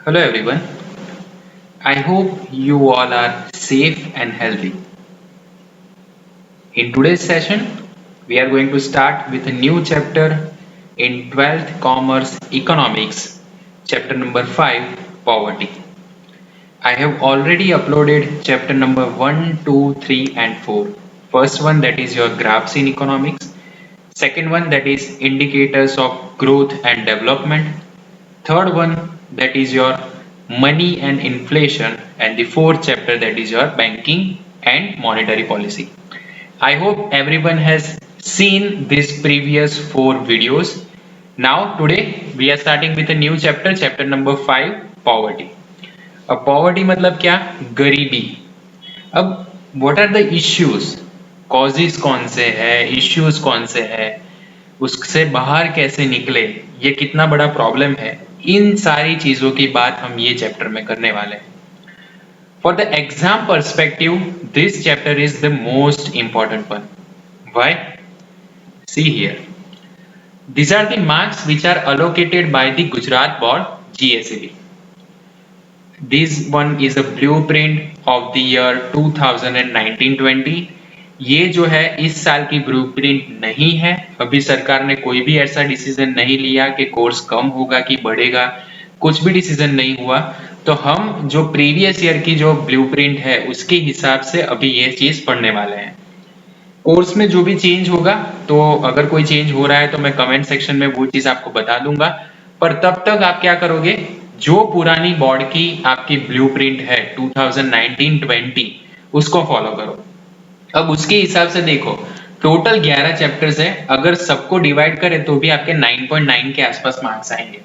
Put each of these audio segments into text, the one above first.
Hello everyone. I hope you all are safe and healthy. In today's session, we are going to start with a new chapter in 12th Commerce Economics, chapter number 5, Poverty. I have already uploaded chapter number 1, 2, 3, and 4. First one, that is your graphs in economics. Second one, that is indicators of growth and development. Third one, that is your money and inflation, and the fourth chapter, that is your banking and monetary policy. I hope everyone has seen these previous four videos. Now today we are starting with a new chapter, chapter number 5, poverty. अब poverty मतलब क्या? गरीबी. अब what are the issues, causes कौन से है, issues कौन से है, उससे बाहर कैसे निकले, ये कितना बड़ा प्रॉब्लम है, इन सारी चीजों की बात हम ये चैप्टर में करने वाले हैं. For the exam perspective this chapter is the most important one. Why? See here, these are the marks which are allocated by the Gujarat Board GSEB. This one is a blueprint of the year 2019-20. ये जो है इस साल की blueprint नहीं है. अभी सरकार ने कोई भी ऐसा डिसीजन नहीं लिया कि कोर्स कम होगा कि बढ़ेगा, कुछ भी डिसीजन नहीं हुआ. तो हम जो प्रीवियस ईयर की जो ब्लूप्रिंट है उसके हिसाब से अभी ये चीज पढ़ने वाले हैं. कोर्स में जो भी चेंज होगा, तो अगर कोई चेंज हो रहा है तो मैं कमेंट सेक्शन में वो चीज आपको बता दूंगा. पर तब तक आप क्या करोगे, जो पुरानी बोर्ड की आपकी ब्लूप्रिंट है 2019-20 उसको फॉलो करो. अब उसके हिसाब से देखो, टोटल 11 चैप्टर्स है. अगर सबको डिवाइड करें तो भी आपके 9.9 के आसपास मार्क्स आएंगे.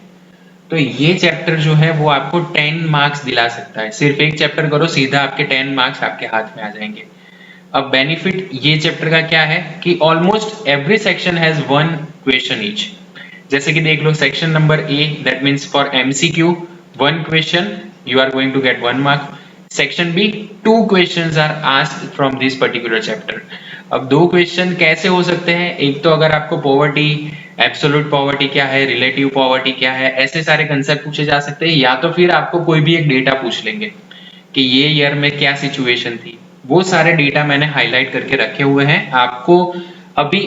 तो ये चैप्टर जो है वो आपको 10 मार्क्स दिला सकता है. सिर्फ एक चैप्टर करो, सीधा आपके 10 मार्क्स आपके हाथ में आ जाएंगे. अब बेनिफिट ये चैप्टर का क्या है कि almost every section has one question each. जैसे कि देख लो, section number A, that means for MCQ, one question, you are going to get 1 mark. Section B, 2 questions are asked from this particular chapter. अब 2 question कैसे हो सकते हैं? एक तो अगर आपको पॉवर्टी, एब्सोल्यूट पॉवर्टी क्या है, रिलेटिव पॉवर्टी क्या है, ऐसे सारे कंसेप्ट पूछे जा सकते हैं. या तो फिर आपको कोई भी एक डेटा पूछ लेंगे कि ये ईयर में क्या सिचुएशन थी. वो सारे डेटा मैंने हाईलाइट करके रखे हुए हैं. आपको अभी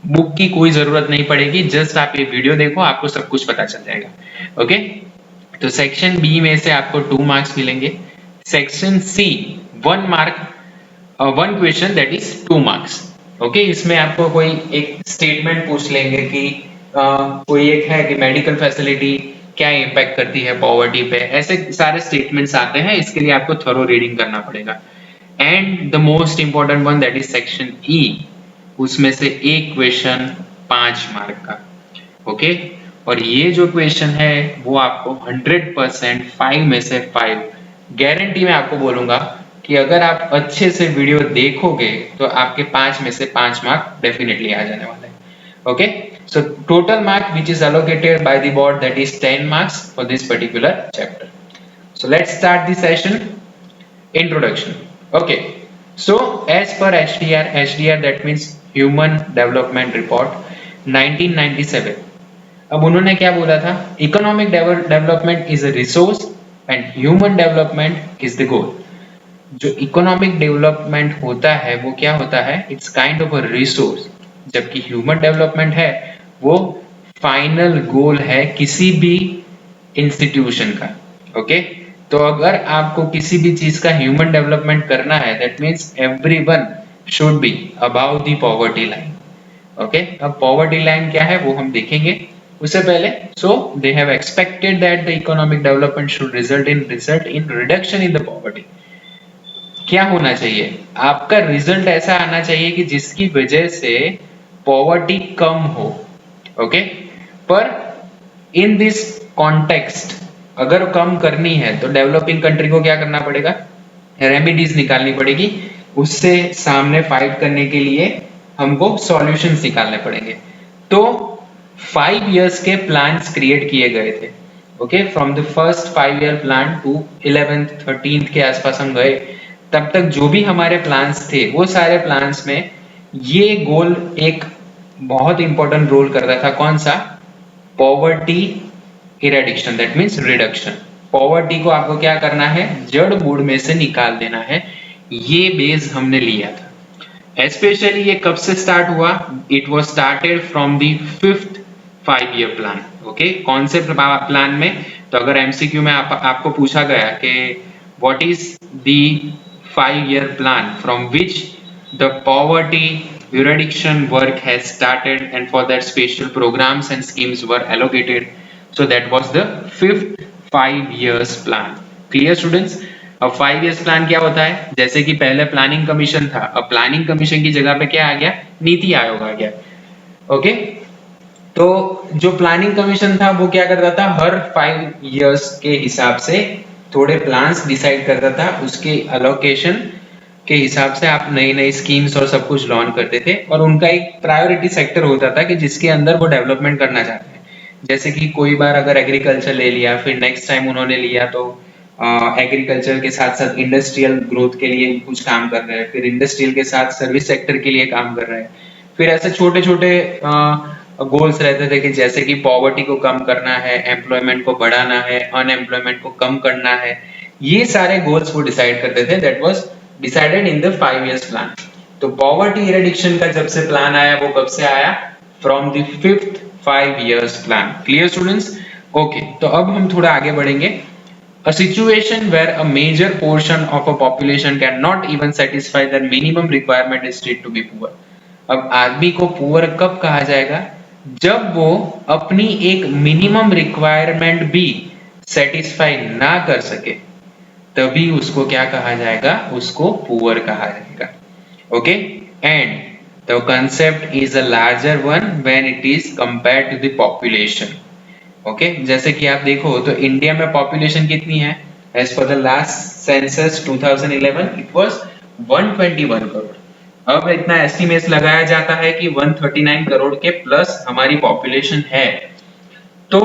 बुक की कोई जरूरत नहीं पड़ेगी, जस्ट आप ये वीडियो देखो, आपको सब कुछ पता चल जाएगा. ओके, तो सेक्शन बी में से आपको 2 मार्क्स मिलेंगे. Section C, 1 mark, 1 question, that is 2 marks. Okay, इसमें आपको कोई एक स्टेटमेंट पूछ लेंगे कि कोई एक है कि मेडिकल फैसिलिटी क्या इम्पैक्ट करती है पॉवर्टी पे. ऐसे सारे स्टेटमेंट्स आते हैं, इसके लिए आपको थोरो रीडिंग करना पड़ेगा. And the most important one, that is section E. उसमें से एक क्वेश्चन 5 मार्क का. ओके, और ये जो क्वेश्चन है वो आपको 100% 5 में से 5 गारंटी में आपको बोलूंगा कि अगर आप अच्छे से वीडियो देखोगे तो आपके 5 में से 5 मार्क डेफिनेटली आ जाने वाले हैं. Okay, so total mark which is allocated by the board, that is 10 marks for this particular chapter. So let's start the session. Introduction. Okay, so as per HDR, that means Human Development Report 1997. अब उन्होंने क्या बोला था? Economic development is a resource and human development is the goal. जो economic development होता है वो क्या होता है? It's kind of a resource. जबकि ह्यूमन डेवलपमेंट है वो फाइनल गोल है किसी भी इंस्टीट्यूशन का. ओके, तो अगर आपको किसी भी चीज का ह्यूमन डेवलपमेंट करना है, that means everyone should be about the poverty line. Okay, अब पॉवर्टी लाइन क्या है वो हम देखेंगे. उससे पहले, so they have expected that the economic development should result in reduction in the poverty. क्या होना चाहिए? आपका रिजल्ट ऐसा आना चाहिए कि जिसकी वजह से पॉवर्टी कम हो. ओके, पर इन दिस कॉन्टेक्स्ट अगर कम करनी है तो डेवलपिंग कंट्री को क्या करना पड़ेगा? रेमेडीज निकालनी पड़ेगी. उससे सामने फाइट करने के लिए हमको सॉल्यूशंस निकालने पड़ेंगे. तो 5 इयर्स के प्लान्स क्रिएट किए गए थे. Okay, from the first 5 year plan to 11th 13th के आसपास हम गए. तब तक जो भी हमारे प्लान्स थे वो सारे प्लान्स में ये गोल एक बहुत इंपॉर्टेंट रोल कर रहा था. कौन सा? Poverty eradication, that means reduction. Poverty को आपको क्या करना है, जड़ मूड में से निकाल देना है। ये बेस हमने लिया था। स्पेशली ये कब से स्टार्ट हुआ, it was started from the 5th 5 year plan. Okay, कौन से प्लान में, तो अगर एमसीक्यू में आपको पूछा गया कि what is the 5 year plan from which the poverty reduction work has started and for that special programs and schemes were allocated, so that was the 5th 5 years plan। clear students? अब 5 years plan क्या होता है, जैसे कि पहले planning commission था, अब planning commission की जगह पे क्या आ गया, नीति आयोग आ गया। ओके, तो जो प्लानिंग कमीशन था वो क्या करता था, हर 5 years के हिसाब से थोड़े प्लान्स डिसाइड करता था, उसके अलोकेशन के हिसाब से आप नई नई स्कीम्स और सब कुछ लॉन्च करते थे, और उनका एक प्रायोरिटी सेक्टर होता था कि जिसके अंदर वो डेवलपमेंट करना चाहते हैं। जैसे कि कोई बार अगर एग्रीकल्चर ले लिया, फिर नेक्स्ट टाइम उन्होंने लिया तो एग्रीकल्चर के साथ साथ इंडस्ट्रियल ग्रोथ के लिए कुछ काम कर रहे हैं, फिर इंडस्ट्रियल के साथ सर्विस सेक्टर के लिए काम कर रहे हैं। फिर ऐसे छोटे छोटे गोल्स रहते थे कि जैसे कि पॉवर्टी को कम करना है, एम्प्लॉयमेंट को बढ़ाना है, अनएम्प्लॉयमेंट को कम करना है, ये सारे गोल्स वो डिसाइड करते थे। That was decided in the 5 years plan. तो पॉवर्टी इरेडिक्शन का जब से प्लान आया वो कब से आया, from the 5th 5 years plan. Clear students? Okay, तो अब हम थोड़ा आगे बढ़ेंगे। A situation where a major portion of a population cannot even satisfy their minimum requirement is said to be poor। अब आदमी को पुअर कब कहा जाएगा, जब वो अपनी एक मिनिमम रिक्वायरमेंट भी सेटिस्फाई ना कर सके, तभी उसको क्या कहा जाएगा, उसको पुअर कहा जाएगा। Okay, and the concept is a larger one when it is compared to the population. Okay, जैसे कि आप देखो तो इंडिया में पॉपुलेशन कितनी है, as per the last census 2011 it was 121 crore. अब इतना एस्टिमेट लगाया जाता है कि 139 करोड़ के प्लस हमारी पॉपुलेशन है। तो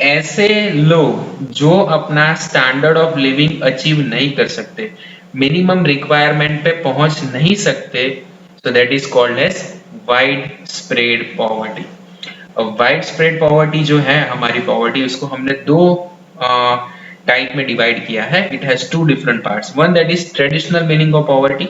ऐसे लोग जो अपना स्टैंडर्ड ऑफ लिविंग अचीव नहीं कर सकते, मिनिमम रिक्वायरमेंट पे पहुंच नहीं सकते, so that is called as wide spread poverty. अब वाइड स्प्रेड पॉवर्टी जो है हमारी पॉवर्टी, उसको हमने दो टाइप में डिवाइड किया है। It has two different parts, one that is traditional meaning of poverty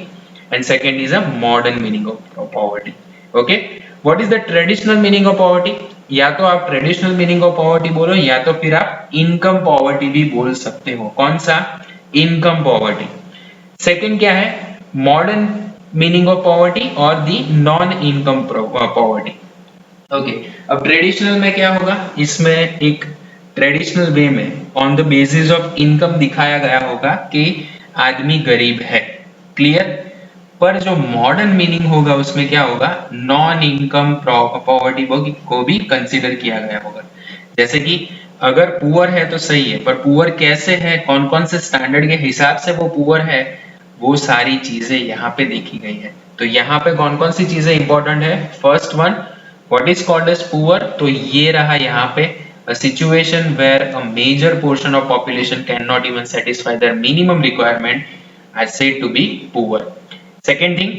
and second is a modern meaning of poverty. Okay, what is the traditional meaning of poverty? या तो आप traditional meaning of poverty बोलो, या तो फिर आप income poverty भी बोल सकते हो। कौन सा? Income poverty. सेकंड क्या है? मॉडर्न मीनिंग ऑफ पॉवर्टी और the non income poverty. Okay, अब ट्रेडिशनल में क्या होगा, इसमें एक ट्रेडिशनल वे में on the basis of income दिखाया गया होगा कि आदमी गरीब है। क्लियर? पर जो मॉडर्न मीनिंग होगा उसमें क्या होगा, नॉन इनकम पॉवर्टी को भी कंसीडर किया गया होगा। जैसे कि अगर पुअर है तो सही है, पर पुअर कैसे है, कौन कौन से स्टैंडर्ड के हिसाब से वो पुअर है, वो सारी चीजें यहाँ पे देखी गई है। तो यहाँ पे कौन कौन सी चीजें इंपॉर्टेंट है? First one, what is called as poor, तो ये रहा यहाँ पे, a situation where a major portion of population cannot even satisfy their minimum requirement are said to be poor। Second thing,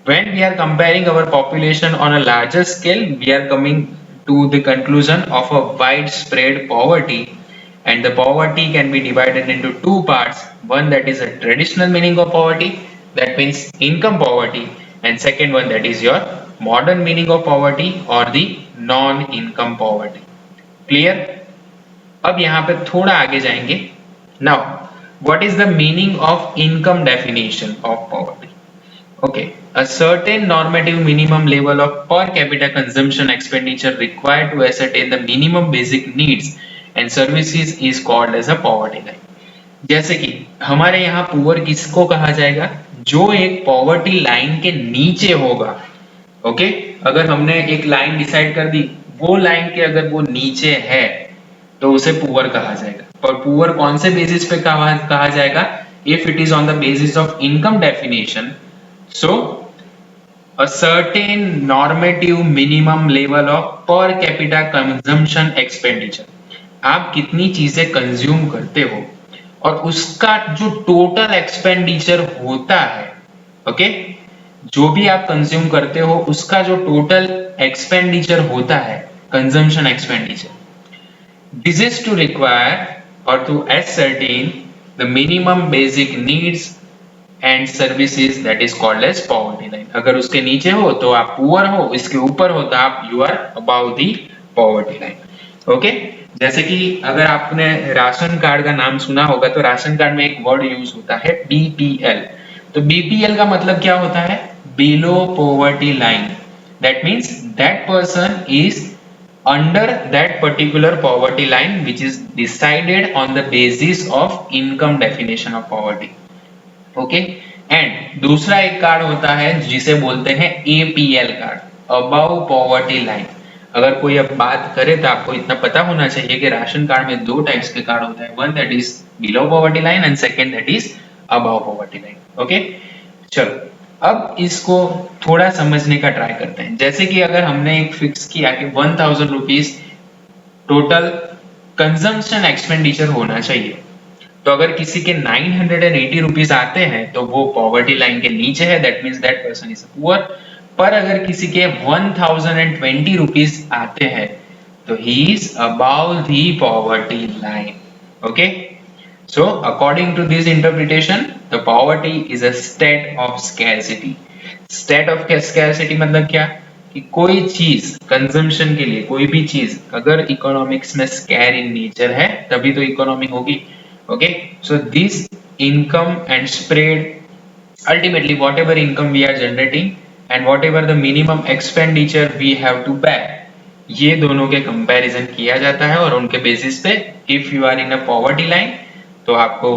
when we are comparing our population on a larger scale, we are coming to the conclusion of a widespread poverty, and the poverty can be divided into two parts, one that is a traditional meaning of poverty, that means income poverty, and second one that is your modern meaning of poverty or the non income poverty। Clear? अब यहाँ पे थोड़ा आगे जाएंगे। Now what is the meaning of income definition of poverty? Okay, a certain normative minimum level of per capita consumption expenditure required to ascertain the minimum basic needs and services is called as a poverty line। जैसे कि हमारे यहाँ poor किसको कहा जाएगा? जो एक poverty line के नीचे होगा। ओके, अगर हमने एक लाइन डिसाइड कर दी, वो लाइन के अगर वो नीचे है तो उसे पुअर कहा जाएगा। पर पुअर कौन से बेसिस पे कहा जाएगा? If it is on the basis of income definition, so a certain normative minimum level of per capita consumption expenditure, आप कितनी चीजें कंज्यूम करते हो और उसका जो टोटल एक्सपेंडिचर होता है, ओके, जो भी आप कंज्यूम करते हो उसका जो टोटल एक्सपेंडिचर होता है, consumption expenditure, this is to require or to ascertain the minimum basic needs and services that is called as poverty line. अगर उसके नीचे हो तो आप पुअर हो, इसके ऊपर हो तो आप you are above the poverty line. Okay, जैसे कि अगर आपने राशन कार्ड का नाम सुना होगा तो राशन कार्ड में एक वर्ड यूज होता है बीपीएल। तो बीपीएल का मतलब क्या होता है? Below poverty line. That means that person is under that particular poverty line which is decided on the basis of income definition of poverty। Okay, and दूसरा एक कार्ड होता है जिसे बोलते हैं APL card, above poverty line. अगर कोई अब बात करे तो आपको इतना पता होना चाहिए कि राशन कार्ड में दो टाइप्स के कार्ड होते हैं, one that is below poverty line and second that is above poverty line. Okay, चलो अब इसको थोड़ा समझने का ट्राई करते हैं। जैसे कि अगर हमने एक फिक्स किया कि 1000 रुपीज टोटल कंजम्पशन एक्सपेंडिचर होना चाहिए, तो अगर किसी के 980 रुपीज आते हैं तो वो पॉवर्टी लाइन के नीचे है, that means that person is poor. पर अगर किसी के 1020 रुपीज आते हैं तो he is above the poverty line. Okay, so according to this interpretation the poverty is a state of scarcity। state of scarcity मतलब क्या कि कोई चीज कंजम्पशन के लिए, कोई भी चीज अगर इकोनॉमिक्स में स्कैर इन नेचर है तभी तो इकोनॉमी होगी। Okay, so this income and spread, ultimately whatever income we are generating and whatever the minimum expenditure we have to bear, ये दोनों के कंपैरिजन किया जाता है और उनके बेसिस पे if you are in a poverty line तो आपको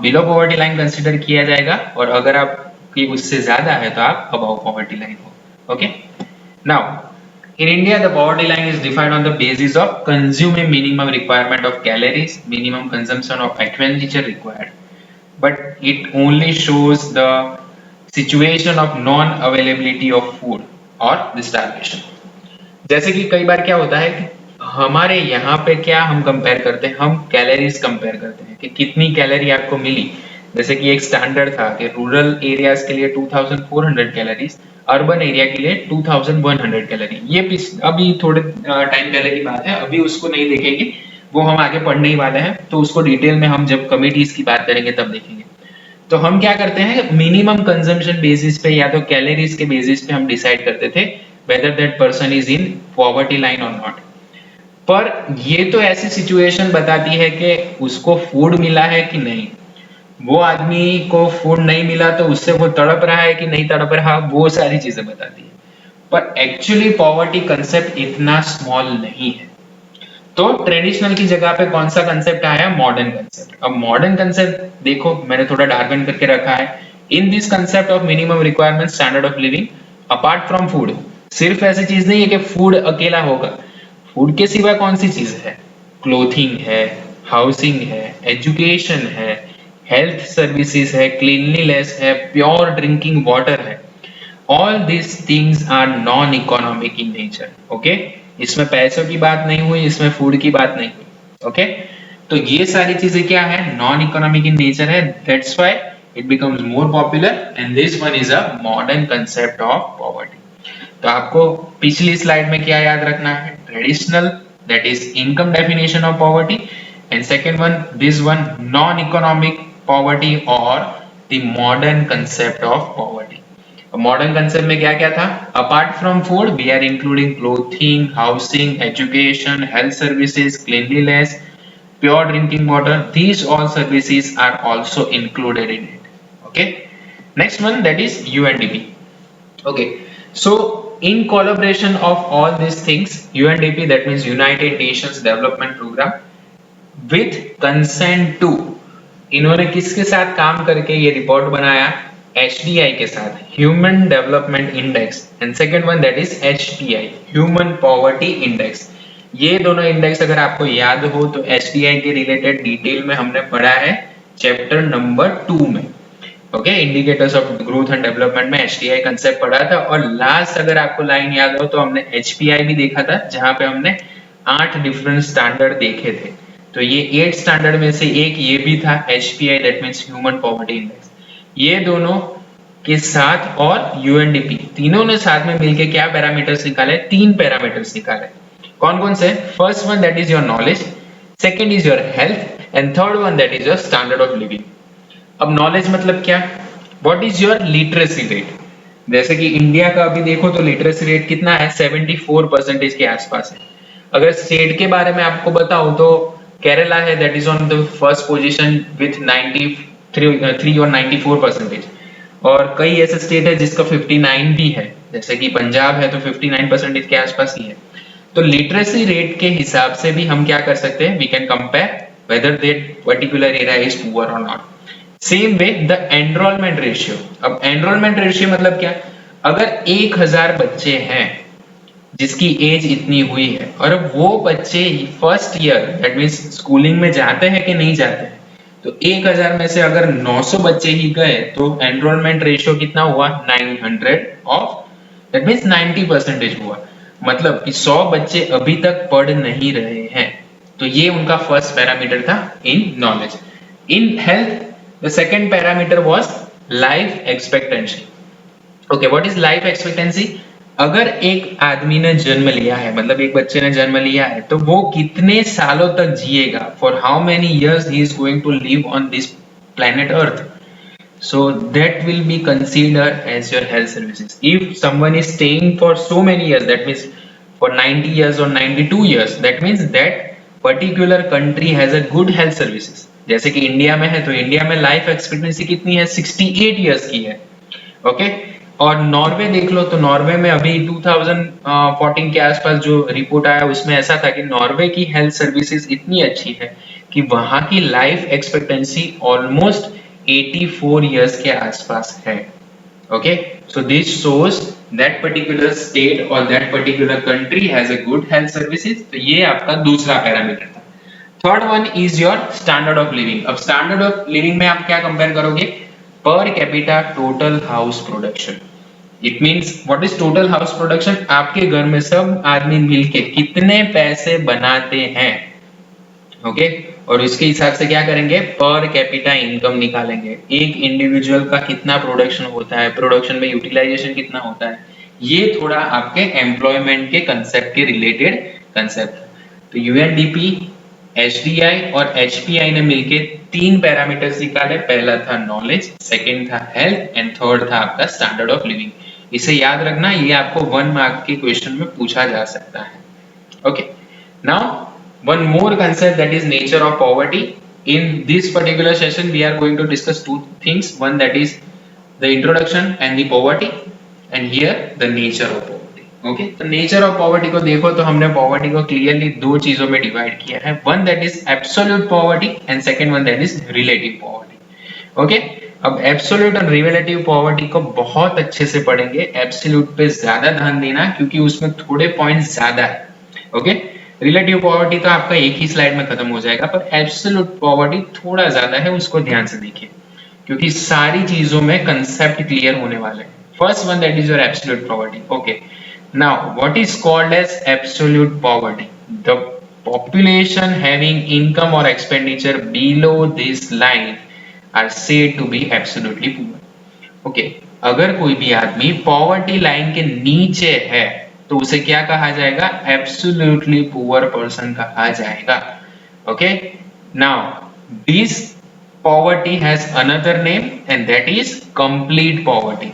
बिलो पॉवर्टी लाइन कंसीडर किया जाएगा, और अगर आपकी उससे ज्यादा है तो आप अबव पॉवर्टी लाइन हो। Okay, now in India the poverty line is defined on the basis of consuming minimum requirement of calories, minimum consumption of expenditure required, but it only shows the situation of non availability of food or the starvation। जैसे कि कई बार क्या होता है कि हमारे यहाँ पे क्या हम कंपेयर करते हैं, हम कैलोरीज कंपेयर करते हैं कि कितनी कैलोरी आपको मिली। जैसे कि एक स्टैंडर्ड था कि रूरल एरियाज के लिए 2400 कैलोरीज, अर्बन एरिया के लिए 2100 कैलोरी। ये अभी थोड़े टाइम पहले की बात है, अभी उसको नहीं देखेंगे, वो हम आगे पढ़ने ही वाले हैं, तो उसको डिटेल में हम जब कमिटीज की बात करेंगे तब देखेंगे। तो हम क्या करते हैं, मिनिमम कंजम्पशन बेसिस पे या तो कैलोरीज के बेसिस पे हम डिसाइड करते थे whether that person is in poverty line or not। पर ये तो ऐसी सिचुएशन बताती है कि उसको फूड मिला है कि नहीं, वो आदमी को फूड नहीं मिला तो उससे वो तड़प रहा है कि नहीं तड़प रहा, वो सारी चीजें बताती है। पर एक्चुअली पॉवर्टी कंसेप्ट इतना स्मॉल नहीं है। तो ट्रेडिशनल की जगह पे कौन सा कंसेप्ट आया? Modern concept. अब मॉडर्न कंसेप्ट देखो, मैंने थोड़ा डार्कन करके रखा है। In this concept of minimum requirement standard of living apart from food, सिर्फ ऐसी चीज नहीं है कि फूड अकेला होगा, फूड के सिवा कौन सी चीज है? क्लोथिंग है, हाउसिंग है, एजुकेशन है, हेल्थ सर्विसेज है, क्लीनलीनेस है, प्योर ड्रिंकिंग वाटर है। All this things are non economic in nature. Okay, इसमें पैसों की बात नहीं हुई, इसमें फूड की बात नहीं हुई। ओके, तो ये सारी चीजें क्या है? नॉन इकोनॉमिक इन नेचर है। That's why it becomes more popular and this one is a modern concept of poverty. तो आपको पिछली स्लाइड में क्या याद रखना है? Traditional, that is income definition of poverty, and second one this one non economic poverty और the modern concept of poverty. Modern concept में क्या क्या था? Apart from food we are including clothing, housing, education, health services, cleanliness, pure drinking water, these all services are also included in it। okay, next one that is UNDP। okay, so in collaboration of all these things, UNDP, that means United Nations Development Program, with consent to, इन्होंने किसके साथ काम करके ये report बनाया? HDI के साथ, human development index, and second one that is HPI, human poverty index. ये दोनों इंडेक्स अगर आपको याद हो तो HDI के रिलेटेड डिटेल में हमने पढ़ा है चैप्टर नंबर 2 में। Okay, indicators of growth and development में HDI कंसेप्ट पढ़ा था, और लास्ट अगर आपको लाइन याद हो तो हमने HPI भी देखा था, जहां पे हमने 8 डिफरेंट स्टैंडर्ड देखे थे। तो ये 8 स्टैंडर्ड में से एक ये भी था HPI, that means human poverty index. ये दोनों के साथ और UNDP, तीनों ने साथ में मिलके क्या पैरामीटर्स निकाले? 3 पैरामीटर्स निकाले। कौन कौन से? First one that is your knowledge, second is your health and third one that is your standard of living. अब नॉलेज मतलब क्या, what is your literacy rate. जैसे कि इंडिया का अभी देखो तो लिटरेसी रेट कितना है, 74% के आसपास है। अगर स्टेट के बारे में आपको बताऊं तो केरला है, that is on the first position with 93 और 94%। और कई ऐसे स्टेट है जिसका 59 भी है, जैसे कि पंजाब है तो 59% के आसपास ही है। तो लिटरेसी रेट के हिसाब से भी हम क्या कर सकते हैं, we can compare whether that particular area is poor और not. Same way the enrolment ratio. अब एनरोलमेंट रेशियो मतलब क्या, अगर 1000 बच्चे हैं जिसकी एज इतनी हुई है और अब वो बच्चे first year that means schooling में जाते हैं कि नहीं जाते हैं, तो 1000 में से अगर 900 बच्चे ही गए तो एनरोलमेंट रेशियो कितना हुआ, 900 ऑफ दैट मीन्स 90% हुआ। मतलब कि 100 बच्चे अभी तक पढ़ नहीं रहे हैं। तो ये उनका फर्स्ट पैरामीटर था in knowledge. In health the second parameter was life expectancy. Okay, what is life expectancy. अगर एक आदमी ने जन्म लिया है, मतलब एक बच्चे ने जन्म लिया है, तो वो कितने सालों तक जिएगा, for how many years he is going to live on this planet earth. So that will be considered as your health services. If someone is staying for so many years, that means for 90 years or 92 years, that means that particular country has a good health services. जैसे कि India में है तो India में life expectancy कितनी है, 68 years की है। ओके, और नॉर्वे देख लो तो नॉर्वे में अभी 2014 के आसपास जो रिपोर्ट आया उसमें ऐसा था कि नॉर्वे की हेल्थ सर्विसेज इतनी अच्छी है कि वहां की लाइफ एक्सपेक्टेंसी ऑलमोस्ट 84 इयर्स के आसपास है। Okay, so this shows that particular state और that particular country has a good health services. तो ये आपका दूसरा पैरामीटर था। Third one is your standard of living. अब स्टैंडर्ड ऑफ लिविंग में आप क्या कंपेयर करोगे, per capita total house production. It means what is total house production, आपके घर में सब आदमी मिलके कितने पैसे बनाते हैं। ओके, और उसके हिसाब से क्या करेंगे, पर कैपिटा इनकम निकालेंगे, एक इंडिविजुअल का कितना प्रोडक्शन होता है, प्रोडक्शन में यूटिलाइजेशन कितना होता है। ये थोड़ा आपके एम्प्लॉयमेंट के कंसेप्ट के रिलेटेड कंसेप्ट। तो यूएनडीपी, एचडीआई और एचपीआई ने मिलके 3 पैरामीटर्स निकाले। पहला था नॉलेज, सेकंड था हेल्थ एंड थर्ड था आपका स्टैंडर्ड ऑफ लिविंग। इसे याद रखना, ये आपको 1 मार्क के क्वेश्चन में पूछा जा सकता है। Okay, now one more concept, that is nature of poverty. In this particular session we are going to discuss 2 things, one that is the introduction and the poverty, and here the nature of poverty. Okay, तो nature of poverty को देखो तो हमने poverty को clearly 2 चीजों में divide किया है, one that is absolute poverty and second one that is relative poverty. Okay, अब absolute और relative poverty को बहुत अच्छे से पढ़ेंगे। absolute पे ज्यादा ध्यान देना क्योंकि उसमें थोड़े points ज्यादा है। okay? रिलेटिव पॉवर्टी तो आपका एक ही स्लाइड में खत्म हो जाएगा, पर एब्सोल्यूट पॉवर्टी थोड़ा ज्यादा है, उसको ध्यान से देखिए क्योंकि सारी चीजों में कंसेप्ट क्लियर होने वाले हैं। First one that is your absolute poverty. Okay, now what is called as absolute poverty, the population having income or expenditure below this line are said to be absolutely poor. Okay, अगर कोई भी आदमी poverty line के नीचे है तो उसे क्या कहा जाएगा, एब्सोल्युटली पुअर पर्सन कहा जाएगा। Okay, now this poverty has another name and that is complete poverty.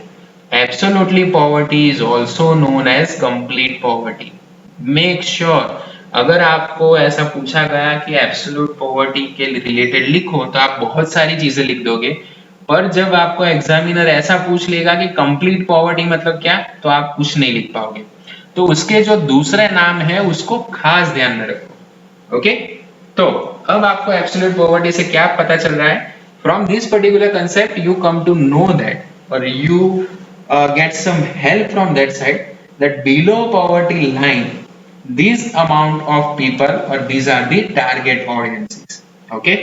Absolutely poverty is also known as complete poverty. Make sure अगर आपको ऐसा पूछा गया कि एब्सोल्यूट पॉवर्टी के रिलेटेड लिखो तो आप बहुत सारी चीजें लिख दोगे, पर जब आपको एग्जामिनर ऐसा पूछ लेगा कि कंप्लीट पॉवर्टी मतलब क्या, तो आप कुछ नहीं लिख पाओगे। तो उसके जो दूसरे नाम है उसको खास ध्यान में रखो। ओके, तो अब आपको एब्सोल्यूट पॉवर्टी से क्या पता चल रहा है, from this particular concept you come to know that और you get some help from that side that below poverty line this amount of people और these are the target audiences. Okay,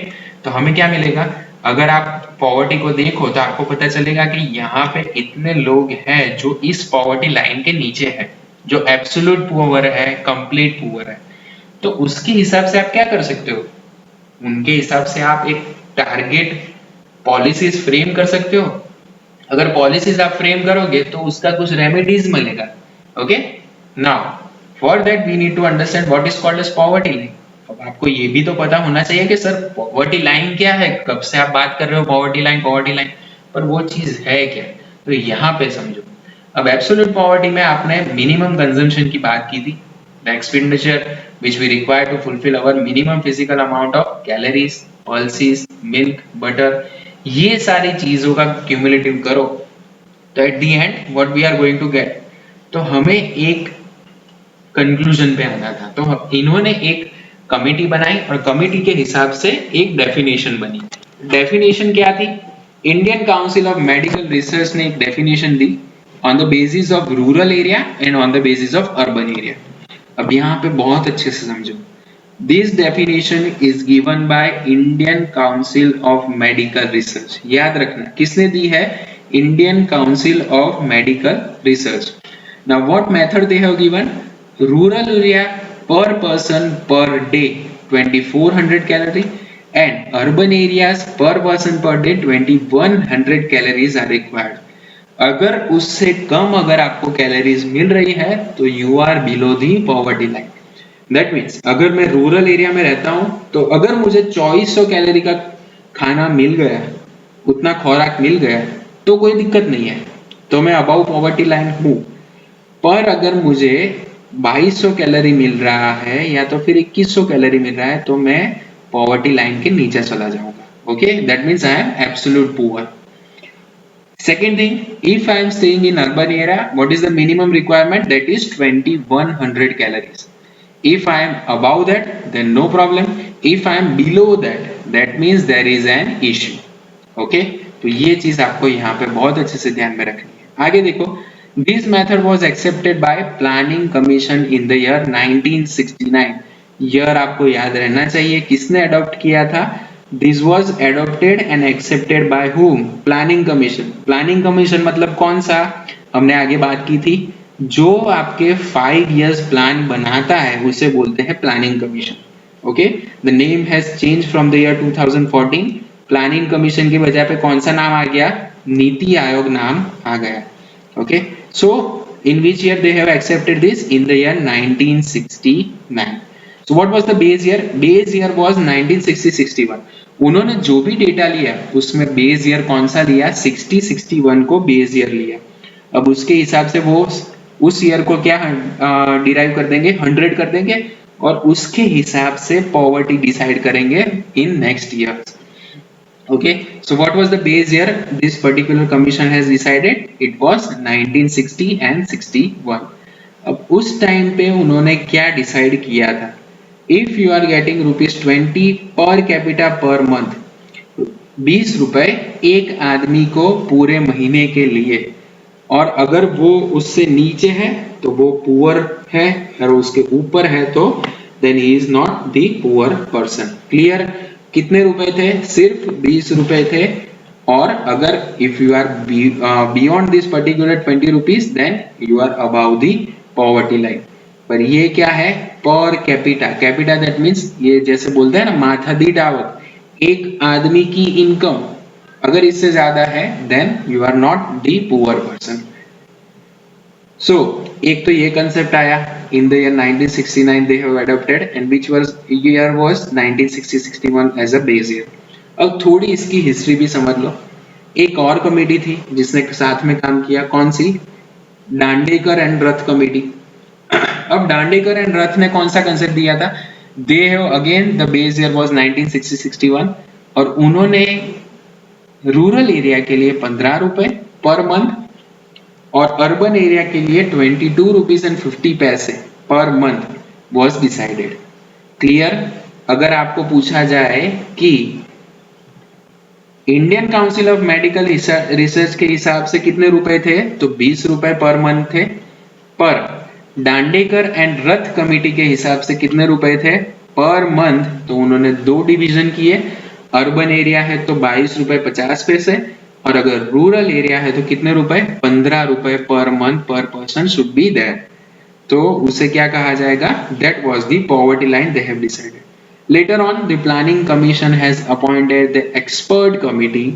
तो हमें क्या मिलेगा, अगर आप पॉवर्टी को देखो तो आपको पता चलेगा कि यहाँ पे इतने लोग हैं जो इस पॉवर्टी लाइन के नीचे है, जो एब्सोल्यूट पुअर है, कंप्लीट पुअर है। तो उसके हिसाब से आप क्या कर सकते हो, उनके हिसाब से आप एक टारगेट पॉलिसीज फ्रेम कर सकते हो। अगर पॉलिसीज आप फ्रेम करोगे तो उसका कुछ रेमेडीज मिलेगा। Okay, now for that we need to understand what is called as poverty line. अब आपको ये भी तो पता होना चाहिए कि सर पॉवर्टी लाइन क्या है, कब से आप बात कर रहे हो पॉवर्टी लाइन, पर वो चीज है क्या, तो यहाँ पे समझो। अब एब्सोल्यूट पॉवर्टी में आपने मिनिमम कंजम्पशन की बात की थी, the expenditure which we require to fulfil our minimum physical amount of calories, pulses, milk, butter, ये सारी चीजों का क्यूमुलेटिव करो, तो at the end what we are going to get, तो हमें एक कंक्लूजन पे आना था। तो इन्होंने एक कमिटी बनाई और कमिटी के हिसाब से एक डेफिनेशन बनी। डेफिनेशन क्या थी? Indian council of medical research ने एक definition the on the basis of rural area and on the basis of urban area. अब यहाँ पे बहुत अच्छे से समझो, this definition is given by Indian council of medical research. याद रखना किसने दी है? Indian council of medical research. Now what method they have given? Rural area per person per day 2400 calorie and urban areas per person per day 2100 calories are required. अगर उससे कम अगर आपको calories मिल रही है तो you are below the poverty line. That means अगर मैं rural area में रहता हूं तो अगर मुझे 2400 कैलोरी का खाना मिल गया, उतना खुराक मिल गया, तो कोई दिक्कत नहीं है, तो मैं अबाउ पॉवर्टी लाइन हूं। पर अगर मुझे 2200 कैलोरी मिल रहा है या तो फिर 2100 कैलोरी मिल रहा है तो मैं पॉवर्टी लाइन के नीचे चला जाऊंगा। Okay, that means I am absolute poor. Second thing, if I am staying in urban area, what is the minimum requirement? That is 2100 calories. If I am above that, then no problem. If I am below that, that means there is an issue. Okay, तो ये चीज आपको यहाँ पे बहुत अच्छे से ध्यान में रखनी है। आगे देखो, this method was accepted by Planning Commission in the year 1969. Year आपको याद रहना चाहिए, किसने अडॉप्ट किया था? This was adopted and accepted by whom? Planning Commission. Planning Commission मतलब कौन सा? हमने आगे बात की थी, जो आपके 5 years प्लान बनाता है उसे बोलते हैं planning commission. Okay, the name has change from the year 2014। Planning commission की बजाय पे कौन सा नाम आ गया? नीति आयोग नाम आ गया। Okay, so in which year they have accepted this? In the year 1969। So what was the base year? Base year was 1960-61. उन्होंने जो भी डेटा लिया उसमें बेस ईयर कौन सा लिया? 60-61 को बेस ईयर लिया। अब उसके हिसाब से वो उस ईयर को क्या डिराइव कर देंगे? 100 कर देंगे और उसके हिसाब से पॉवर्टी डिसाइड करेंगे in next year. Okay, so what was the base year this particular commission has decided? It was 1960 and 61. अब उस टाइम पे उन्होंने क्या डिसाइड किया था? If you are getting ₹20 per capita per month, 20 रुपए एक आदमी को पूरे महीने के लिए, और अगर वो उससे नीचे है तो वो पुअर है, और उसके ऊपर है तो then he is not the poor person. Clear? कितने रुपए थे? सिर्फ 20 रुपए थे। और अगर if you are beyond this particular 20 rupees then you are above the poverty line. पर ये क्या है? Per capita. Capita that means ये जैसे बोलते हैं ना, माथादीठ आवक, एक आदमी की इनकम अगर इससे ज्यादा है then you are not the poor person. So एक तो ये कंसेप्ट आया in the year 1969 they have adopted and which year was 1960-61 as a base year. अब थोड़ी इसकी हिस्ट्री भी समझ लो। एक और कमेटी थी जिसने साथ में काम किया, कौन सी? Dandekar and Rath committee. अब दांडेकर एंड रथ ने कौन सा कंसेप्ट दिया था? They have again the base year was 1960-61 और उन्होंने रूरल एरिया के लिए 15 रुपए पर मंथ और अर्बन एरिया के लिए 22 रुपीज एंड 50 पैसे per month was decided. Clear? अगर आपको पूछा जाए कि Indian council of medical research के हिसाब से कितने रुपए थे, तो 20 रुपए पर मंथ थे। पर दांडेकर एंड रथ कमेटी के हिसाब से कितने रुपए थे पर मंथ, तो उन्होंने दो डिवीजन किए। अर्बन एरिया है तो 22 रुपए 50 पैसे, और अगर रूरल एरिया है तो कितने रुपए? 15 रुपए पर मंथ पर पर्सन शुड बी देयर। तो उसे क्या कहा जाएगा? That was the poverty line they have decided. Later on, the Planning Commission has appointed the expert committee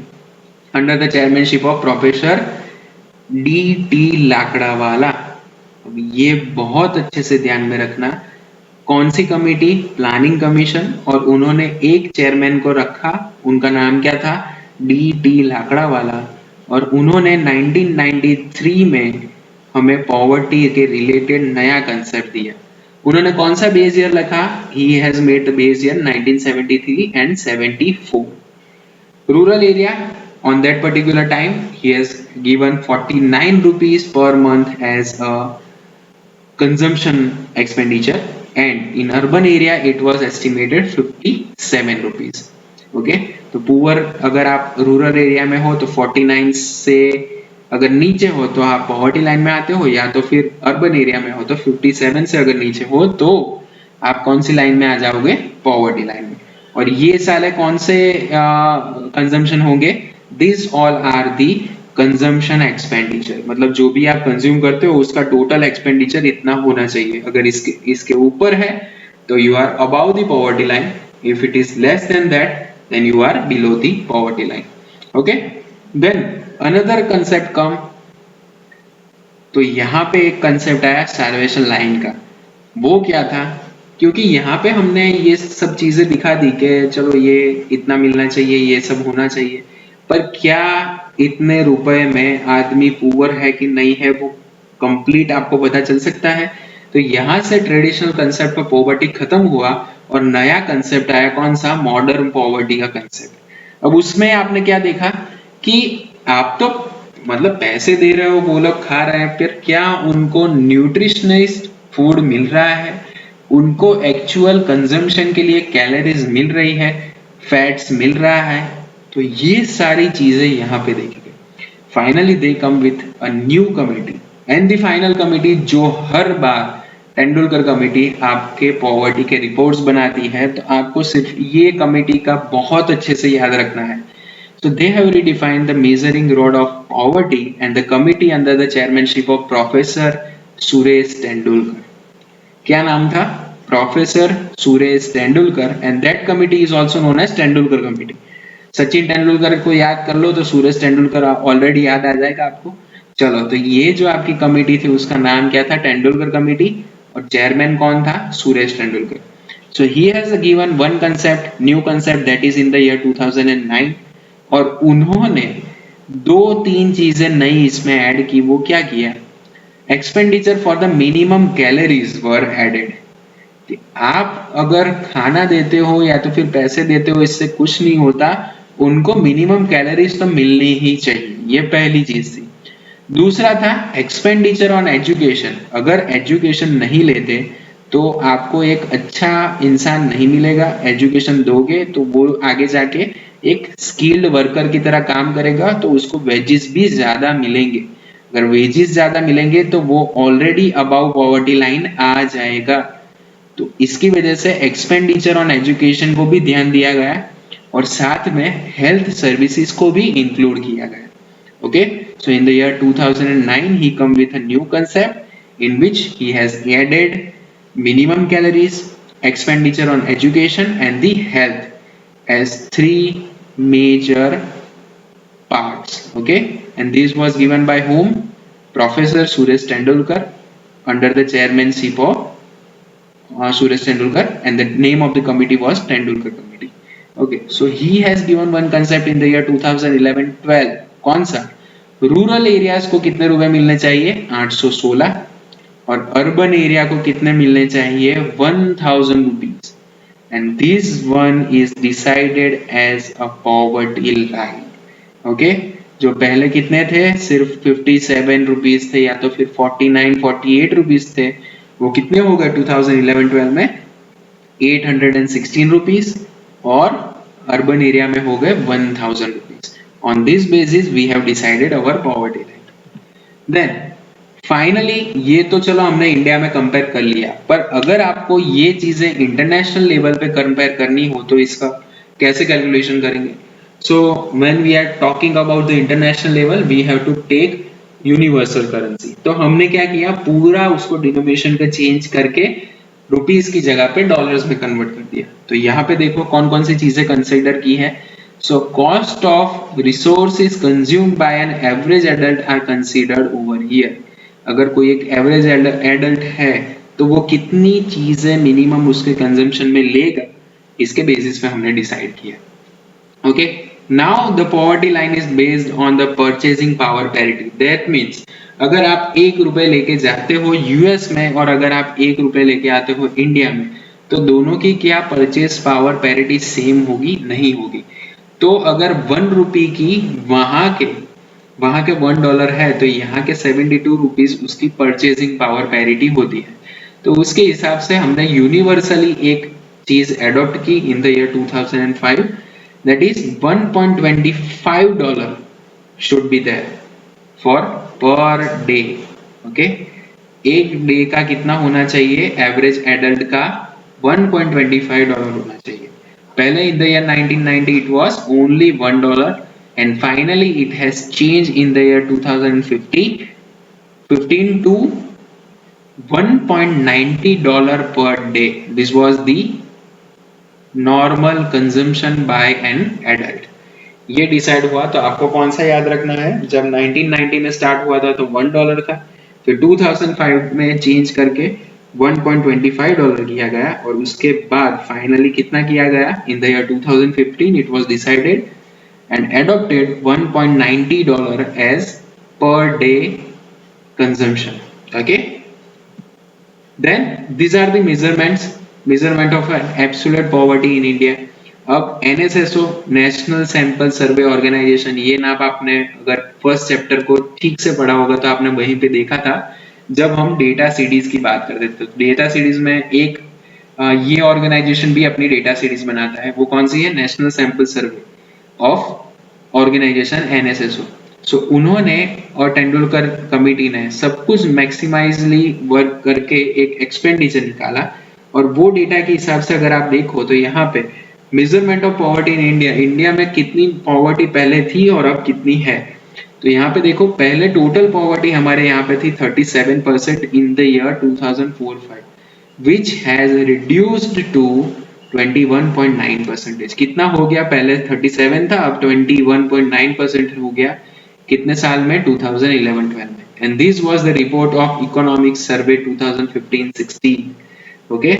under the chairmanship of Professor D.T. लाकड़ावाला। अब ये बहुत अच्छे से ध्यान में रखना, कौन सी कमेटी? प्लानिंग कमीशन, और उन्होंने एक चेयरमैन को रखा, उनका नाम क्या था? डी लाकड़ावाला, और उन्होंने 1993 में हमें पॉवर्टी के रिलेटेड नया कंसेप्ट दिया। उन्होंने कौन सा बेस ईयर रखा? He has made the base year 1973 and 74। Rural area, on that particular time he has given 49 rupees per month as a consumption expenditure, and in urban area it was estimated 57 rupees. Okay, तो poor अगर आप rural area में हो तो 49 से अगर नीचे हो तो आप पॉवर्टी लाइन में आते हो, या तो फिर अर्बन एरिया में हो तो 57 से अगर नीचे हो तो आप कौन सी लाइन में आ जाओगे? पॉवर्टी लाइन में। और ये साले कौन से कंजम्पशन होंगे? This all are the consumption expenditure, मतलब जो भी आप कंज्यूम करते हो उसका टोटल एक्सपेंडिचर इतना होना चाहिए। अगर इसके ऊपर है तो you are above the poverty line, if it is less than that then you are below the poverty line. Okay, then another concept come, तो यहाँ पे एक कंसेप्ट आया साल्वेशन लाइन का। वो क्या था? क्योंकि यहाँ पे हमने ये सब चीजें दिखा दी कि चलो ये इतना मिलना चाहिए, ये सब होना चाहिए, पर क्या इतने रुपए में आदमी पुअर है कि नहीं है वो कंप्लीट आपको पता चल सकता है? तो यहाँ से ट्रेडिशनल कंसेप्ट ऑफ पॉवर्टी खत्म हुआ और नया कंसेप्ट आया, कौन सा? मॉडर्न पॉवर्टी का कंसेप्ट। अब उसमें आपने क्या देखा कि आप तो मतलब पैसे दे रहे हो, वो लोग खा रहे हैं, फिर क्या उनको न्यूट्रिशनिस्ट फूड मिल रहा है? उनको एक्चुअल कंजम्पशन के लिए कैलोरीज मिल रही है, फैट्स मिल रहा है? तो ये सारी चीजें यहाँ पे देखी गई। Finally they come with a new committee, and the final committee जो हर बार तेंदुलकर कमेटी आपके पॉवर्टी के रिपोर्ट्स बनाती है, तो आपको सिर्फ ये कमेटी का बहुत अच्छे से याद रखना है। So they have redefined the measuring rod of poverty and the committee under the chairmanship of Professor Suresh Tendulkar. क्या नाम था? Professor Suresh Tendulkar, and that committee is also known as Tendulkar committee. Sachin Tendulkar को याद कर लो तो सुरेश तेंदुलकर ऑलरेडी याद आ जाएगा आपको। चलो, तो ये जो आपकी कमेटी थी उसका नाम क्या था? तेंदुलकर कमेटी, और चेयरमैन कौन था? Suresh Tendulkar. So he has given one concept, new concept, that is in the year 2009, और उन्होंने 2-3 चीजें नई इसमें ऐड की। वो क्या किया? Expenditure for the minimum calories were added. आप अगर खाना देते हो या तो फिर पैसे देते हो, इससे कुछ नहीं होता, उनको मिनिमम कैलोरीज तो मिलनी ही चाहिए, ये पहली चीज थी। दूसरा था एक्सपेंडिचर ऑन एजुकेशन। अगर एजुकेशन नहीं लेते तो आपको एक अच्छा इंसान नहीं मिलेगा। एजुकेशन दोगे तो वो आगे जाके एक स्किल्ड वर्कर की तरह काम करेगा, तो उसको वेजेस भी ज्यादा मिलेंगे। अगर वेजेस ज्यादा मिलेंगे तो वो ऑलरेडी अबाव पॉवर्टी लाइन आ जाएगा। तो इसकी वजह से एक्सपेंडिचर ऑन एजुकेशन को भी ध्यान दिया गया, और साथ में हेल्थ सर्विसेज को भी इंक्लूड किया गया। Okay, so in the year 2009 he come with a new concept in which he has added minimum calories, expenditure on education and the health as 3 major parts. Okay, and this was given by whom? Professor Suresh Tendulkar under the chairmanship of Suresh Tendulkar, and the name of the committee was Tendulkar Committee. Okay, so he has given one concept in the year 2011-12. कौन सा? Rural areas को कितने रुपए मिलने चाहिए? 816, और urban area को कितने मिलने चाहिए? 1000 rupees, and this one is decided as a poverty line. Okay, जो पहले कितने थे? सिर्फ 57 रुपीज थे, या तो फिर 49-48 रुपीज थे, वो कितने हो गए 2011-12 में? 816 रुपीज, और अर्बन एरिया में हो गए 1000 rupees. On this basis we have decided our poverty line. Then finally ये तो चलो हमने इंडिया में कंपेयर कर लिया, पर अगर आपको ये चीजें इंटरनेशनल लेवल पे कंपेयर करनी हो तो इसका कैसे कैलकुलेशन करेंगे? So when we are talking about the international level we have to take universal currency. तो हमने क्या किया? पूरा उसको डिनोमिनेशन का चेंज करके रुपीस की जगह पे डॉलर्स में कन्वर्ट कर दिया। तो यहाँ पे देखो कौन कौन सी चीजें कंसिडर की है। So cost of resources consumed by an average adult are considered over here. अगर कोई एक एवरेज एडल्ट है तो वो कितनी चीजें मिनिमम उसके कंजम्पशन में लेगा, इसके बेसिस पे हमने डिसाइड किया। Okay, now the poverty line is based on the purchasing power parity. That means अगर आप 1 रुपए लेके जाते हो यूएस में और अगर आप 1 रुपए लेके आते हो इंडिया में, तो दोनों की क्या परचेस पावर पैरिटी सेम होगी? नहीं होगी। तो अगर 1 रुपए की वहां के $1 है, तो यहाँ के 72 रुपीज उसकी परचेसिंग पावर पैरिटी होती है। तो उसके हिसाब से हमने यूनिवर्सली एक चीज एडॉप्ट की in the year 2005, that is $1.25 should be there for per day. Okay, एक डे का कितना होना चाहिए? एवरेज एडल्ट का $1.25 होना चाहिए। पहले in the year 1990 it was only $1, and finally it has changed in the year 2015 to $1.90 per day. This was the normal consumption by an adult. ये डिसाइड हुआ, तो आपको कौन सा याद रखना है? जब 1990 में स्टार्ट हुआ था तो $1 था, फिर 2005 में चेंज करके $1.25 किया गया, और उसके बाद फाइनली कितना किया गया? In the year 2015 it was decided and adopted $1.90 as per day consumption. Okay, then these are the measurement of absolute poverty in India. अब NSSO national sample survey organisation, ये नाम आपने अगर फर्स्ट चैप्टर को ठीक से पढ़ा होगा तो आपने वहीं पे देखा था जब हम डेटा सीरीज की बात करते थे। तो डेटा सीरीज में एक ये ऑर्गेनाइजेशन भी अपनी डेटा सीरीज बनाता है। वो कौन सी है? National sample survey of organisation NSSO। So उन्होंने और तेंदुलकर कमिटी ने सब कुछ मैक्सिमाइजली वर्क करके एक एक्सपेंडिचर निकाला, और वो डेटा के हिसाब से अगर आप देखो तो यहाँ पे measurement of poverty in India, India में कितनी पॉवर्टी पहले थी और अब कितनी है। तो यहाँ पे देखो, पहले टोटल पॉवर्टी हमारे यहाँ पे थी 37% इन the year 2004-05, which has reduced to 21.9%। कितना हो गया? पहले 37 था, अब 21.9% हो गया। कितने साल में? 2011-12 में। And this was the report of economics survey 2015-16। Okay,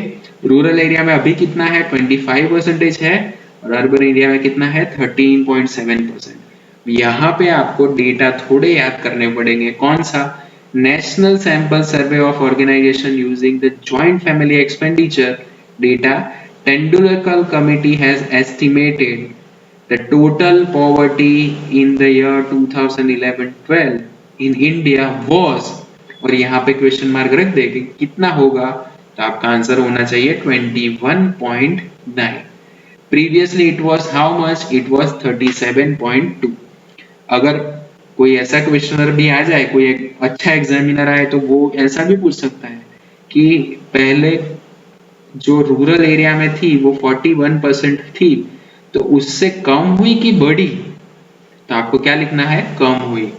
rural area में अभी कितना है? 25% है, और अर्बन एरिया में कितना है? 13.7%। यहाँ पे आपको डेटा थोड़े याद करने पड़ेंगे। कौन सा? National sample survey of organisation using the joint family expenditure data, Tendulkar committee has estimated the total poverty in the year 2011-12 in India was, और यहाँ पे क्वेश्चन मार्क रख दे कि कितना होगा, तो आपका आंसर होना चाहिए 21.9। Previously it was how much? It was 37.2। अगर कोई ऐसा क्वेश्चनर भी आ जाए, कोई एक अच्छा एग्जामिनर आए, तो वो ऐसा भी पूछ सकता है कि पहले जो रूरल एरिया में थी वो 41% थी, तो उससे कम हुई कि बढ़ी? तो आपको क्या लिखना है? कम हुई।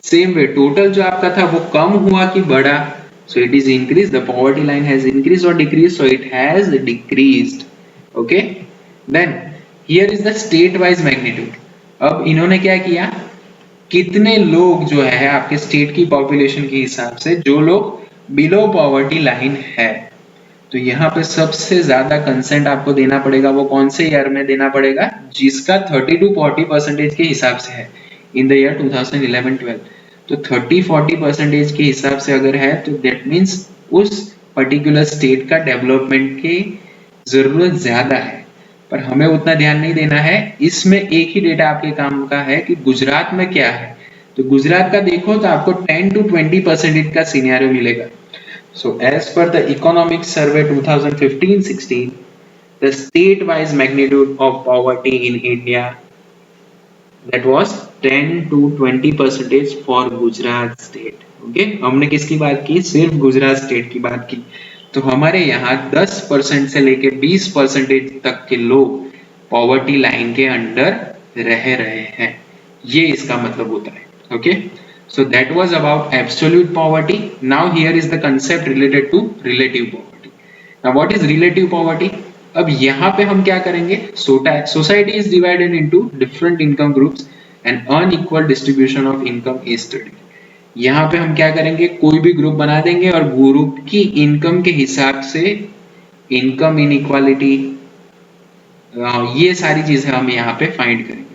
सेम वे टोटल जो आपका था वो कम हुआ कि बढ़ा? So it is increase, the poverty line has increase और decrease, so it has decreased. Okay, then here is the state wise magnitude. अब इन्होंने क्या किया? कितने लोग जो है आपके स्टेट की पॉपुलेशन के हिसाब से, जो लोग बिलो पॉवर्टी लाइन है, तो यहाँ पे सबसे ज्यादा कंसेंट आपको देना पड़ेगा। वो कौन से ईयर में देना पड़ेगा? जिसका 30-40% के हिसाब से है इन द ईयर 2011-12। तो 30-40% के हिसाब से अगर है, तो दैट मीन्स उस पर्टिकुलर स्टेट का डेवलपमेंट की जरूरत ज्यादा है, पर हमें उतना ध्यान नहीं देना है। इसमें एक ही डेटा आपके काम का है कि गुजरात में क्या है। तो गुजरात का देखो तो आपको 10-20% का सिनेरियो मिलेगा। So as per the economic survey 2015-16, the state-wise magnitude of poverty in India, that was 10-20% for Gujarat state. Okay, हमने किसकी बात की? सिर्फ गुजरात स्टेट की बात की। तो हमारे यहाँ 10% से लेके 20% तक के लोग पॉवर्टी लाइन के अंडर रह रहे हैं, ये इसका मतलब होता है। Okay, so that was about absolute poverty. Now here is the concept related to relative poverty. Now what is relative poverty? अब यहाँ पे हम क्या करेंगे? Society is divided into different income groups and unequal distribution of income is studied. यहाँ पे हम क्या करेंगे, कोई भी ग्रुप बना देंगे और ग्रुप की इनकम के हिसाब से इनकम इनइक्वालिटी, ये सारी चीजें हम यहाँ पे फाइंड करेंगे.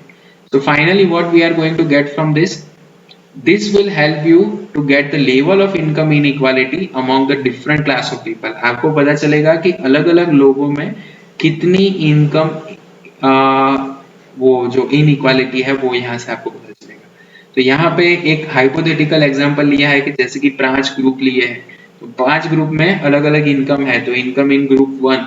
So finally what we are going to get from this will help you to get the level of income inequality among the different class of people. आपको पता चलेगा कि अलग अलग लोगों में कितनी इनकम, वो जो इनइक्वालिटी है वो यहाँ से आपको पता चलेगा. तो यहाँ पे एक हाइपोथेटिकल एग्जांपल लिया है कि जैसे कि 5 ग्रुप लिए हैं, तो 5 ग्रुप में अलग अलग इनकम है. तो इनकम इन ग्रुप 1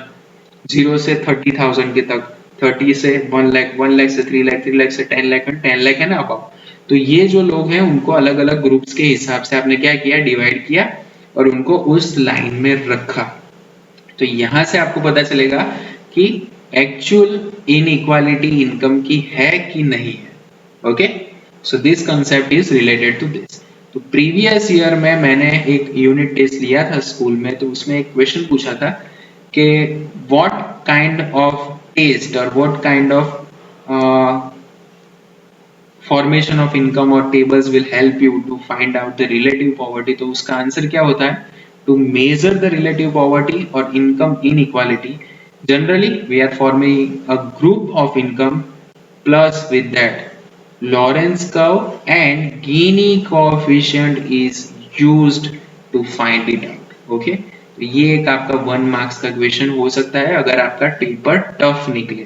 0 से 30,000 के तक, 30 से 1 लाख, 1 लाख से 3 लाख, 3 लाख से 10 लाख, 10 लाख है ना अबाउट. तो ये जो लोग हैं उनको अलग अलग ग्रुप्स के हिसाब से आपने क्या किया, डिवाइड किया और उनको उस लाइन में रखा. तो यहाँ से आपको पता चलेगा कि एक्चुअल इनइक्वालिटी इनकम की है कि नहीं है. Okay, so this concept is related to this. तो प्रीवियस ईयर में मैंने एक यूनिट टेस्ट लिया था स्कूल में, तो उसमें एक क्वेश्चन पूछा था कि what kind of taste or what kind of formation of income or tables will help you to find out the relative poverty. तो उसका आंसर क्या होता है, to measure the relative poverty or income inequality, generally we are forming a group of income plus with that Lorentz curve and Gini coefficient is used to find it out. Okay, तो ये एक आपका 1 marks का question हो सकता है अगर आपका पेपर टफ निकले.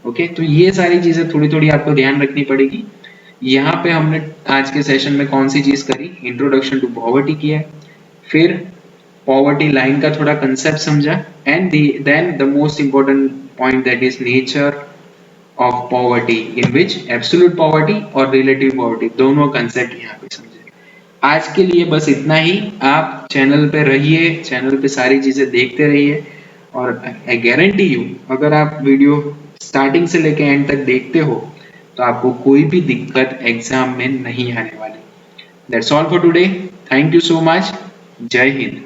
ओके, तो ये सारी चीजें थोड़ी थोड़ी आपको ध्यान रखनी पड़ेगी. यहाँ पे हमने आज के सेशन में कौन सी चीज करी, इंट्रोडक्शन टू पॉवर्टी किया, फिर पॉवर्टी लाइन का थोड़ा कंसेप्ट समझा, and then the most important point that is nature of poverty, in which absolute poverty और रिलेटिव पॉवर्टी दोनों कंसेप्ट यहाँ पे समझे. आज के लिए बस इतना ही. आप चैनल पे रहिए, चैनल पे सारी चीजें देखते रहिए, और आई गारंटी यू अगर आप वीडियो स्टार्टिंग से लेके एंड तक देखते हो तो आपको कोई भी दिक्कत एग्जाम में नहीं आने वाली. That's all for today. Thank you so much. जय हिंद.